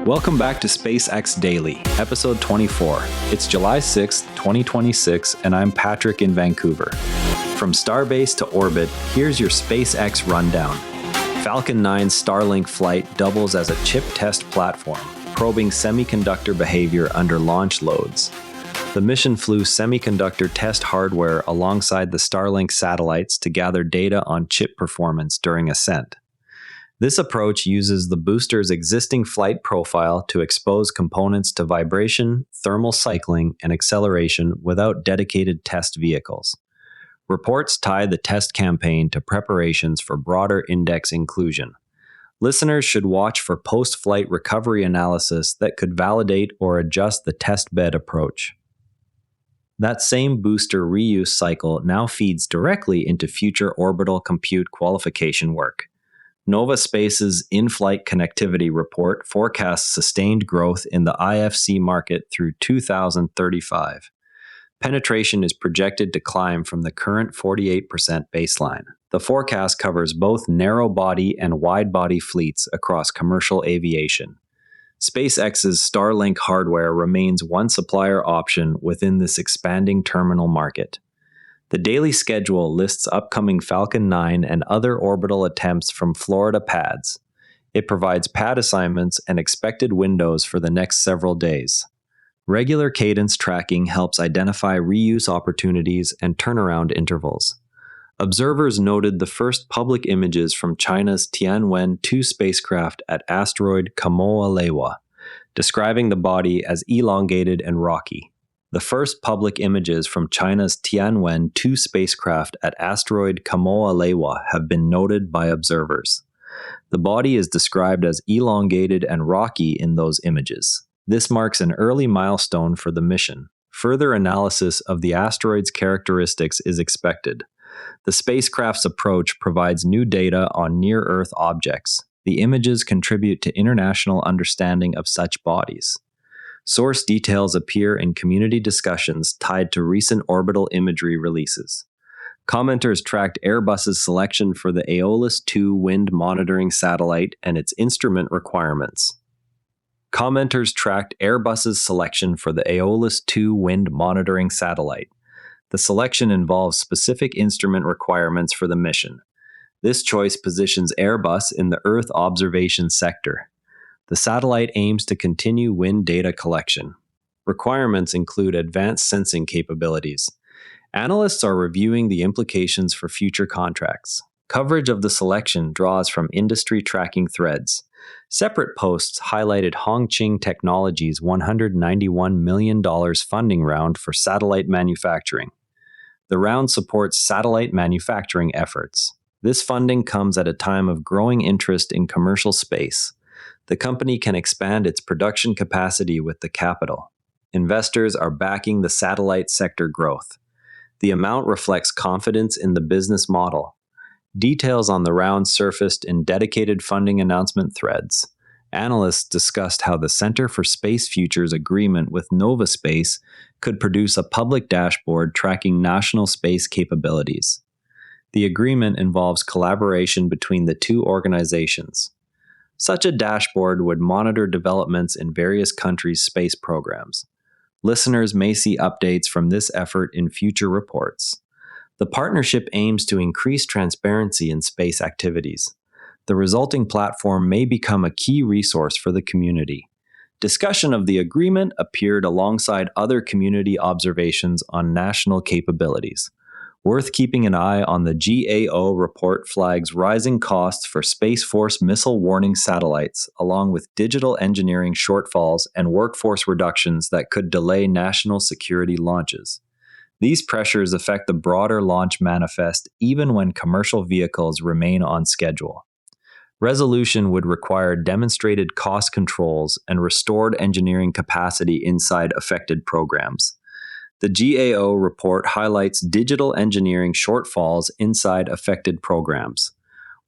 Welcome back to SpaceX Daily, episode 24. It's July 6th, 2026, and I'm Patrick in Vancouver. From Starbase to orbit, here's your SpaceX rundown. Falcon 9's Starlink flight doubles as a chip test platform, probing semiconductor behavior under launch loads. The mission flew semiconductor test hardware alongside the Starlink satellites to gather data on chip performance during ascent. This approach uses the booster's existing flight profile to expose components to vibration, thermal cycling, and acceleration without dedicated test vehicles. Reports tie the test campaign to preparations for broader index inclusion. Listeners should watch for post-flight recovery analysis that could validate or adjust the test bed approach. That same booster reuse cycle now feeds directly into future orbital compute qualification work. Nova Space's in-flight connectivity report forecasts sustained growth in the IFC market through 2035. Penetration is projected to climb from the current 48% baseline. The forecast covers both narrow-body and wide-body fleets across commercial aviation. SpaceX's Starlink hardware remains one supplier option within this expanding terminal market. The daily schedule lists upcoming Falcon 9 and other orbital attempts from Florida pads. It provides pad assignments and expected windows for the next several days. Regular cadence tracking helps identify reuse opportunities and turnaround intervals. Observers noted the first public images from China's Tianwen-2 spacecraft at asteroid Kamoa-Lewa, describing the body as elongated and rocky. The first public images from China's Tianwen-2 spacecraft at asteroid Kamoa-Lewa have been noted by observers. The body is described as elongated and rocky in those images. This marks an early milestone for the mission. Further analysis of the asteroid's characteristics is expected. The spacecraft's approach provides new data on near-Earth objects. The images contribute to international understanding of such bodies. Source details appear in community discussions tied to recent orbital imagery releases. Commenters tracked Airbus's selection for the Aeolus 2 wind monitoring satellite and its instrument requirements. The selection involves specific instrument requirements for the mission. This choice positions Airbus in the Earth observation sector. The satellite aims to continue wind data collection. Requirements include advanced sensing capabilities. Analysts are reviewing the implications for future contracts. Coverage of the selection draws from industry tracking threads. Separate posts highlighted Hongqing Technology's $191 million funding round for satellite manufacturing. The round supports satellite manufacturing efforts. This funding comes at a time of growing interest in commercial space. The company can expand its production capacity with the capital. Investors are backing the satellite sector growth. The amount reflects confidence in the business model. Details on the round surfaced in dedicated funding announcement threads. Analysts discussed how the Center for Space Futures agreement with Nova Space could produce a public dashboard tracking national space capabilities. The agreement involves collaboration between the two organizations. Such a dashboard would monitor developments in various countries' space programs. Listeners may see updates from this effort in future reports. The partnership aims to increase transparency in space activities. The resulting platform may become a key resource for the community. Discussion of the agreement appeared alongside other community observations on national capabilities. Worth keeping an eye on, the GAO report flags rising costs for Space Force missile warning satellites, along with digital engineering shortfalls and workforce reductions that could delay national security launches. These pressures affect the broader launch manifest even when commercial vehicles remain on schedule. Resolution would require demonstrated cost controls and restored engineering capacity inside affected programs. The GAO report highlights digital engineering shortfalls inside affected programs.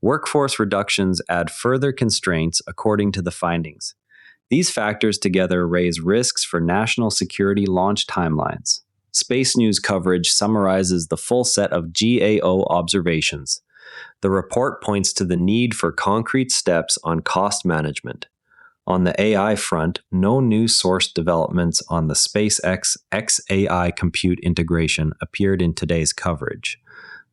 Workforce reductions add further constraints according to the findings. These factors together raise risks for national security launch timelines. Space News coverage summarizes the full set of GAO observations. The report points to the need for concrete steps on cost management. On the AI front, no new source developments on the SpaceX XAI compute integration appeared in today's coverage,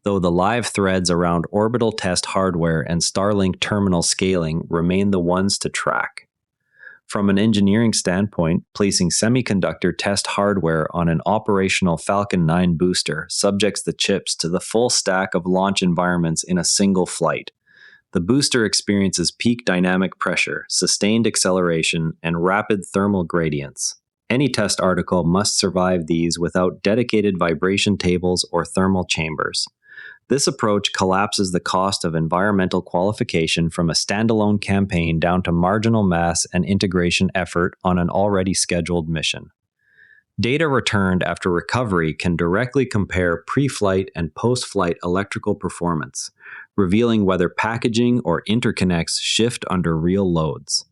though the live threads around orbital test hardware and Starlink terminal scaling remain the ones to track. From an engineering standpoint, placing semiconductor test hardware on an operational Falcon 9 booster subjects the chips to the full stack of launch environments in a single flight. The booster experiences peak dynamic pressure, sustained acceleration, and rapid thermal gradients. Any test article must survive these without dedicated vibration tables or thermal chambers. This approach collapses the cost of environmental qualification from a standalone campaign down to marginal mass and integration effort on an already scheduled mission. Data returned after recovery can directly compare pre-flight and post-flight electrical performance, revealing whether packaging or interconnects shift under real loads.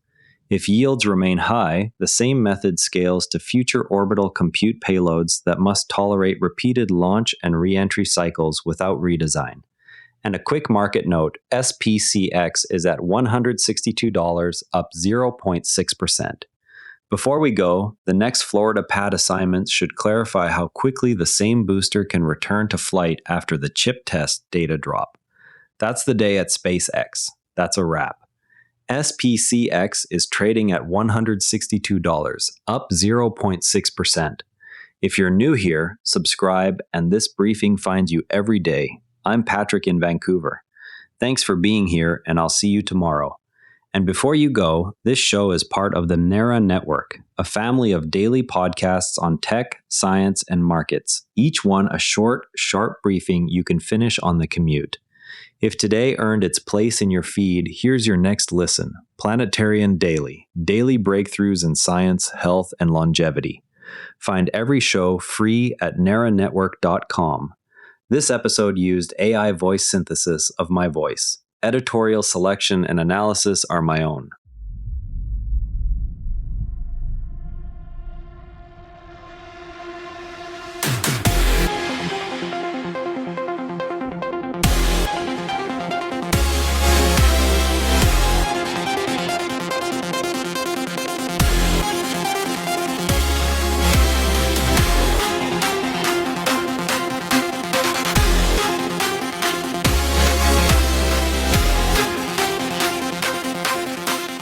If yields remain high, the same method scales to future orbital compute payloads that must tolerate repeated launch and re-entry cycles without redesign. And a quick market note, SPCX is at $162, up 0.6%. Before we go, the next Florida pad assignments should clarify how quickly the same booster can return to flight after the chip test data drop. That's the day at SpaceX. That's a wrap. SPCX is trading at $162, up 0.6%. If you're new here, subscribe, and this briefing finds you every day. I'm Patrick in Vancouver. Thanks for being here, and I'll see you tomorrow. And before you go, this show is part of the NERA Network, a family of daily podcasts on tech, science, and markets, each one a short, sharp briefing you can finish on the commute. If today earned its place in your feed, here's your next listen, Planetarian Daily, daily breakthroughs in science, health, and longevity. Find every show free at neranetwork.com. This episode used AI voice synthesis of my voice. Editorial selection and analysis are my own.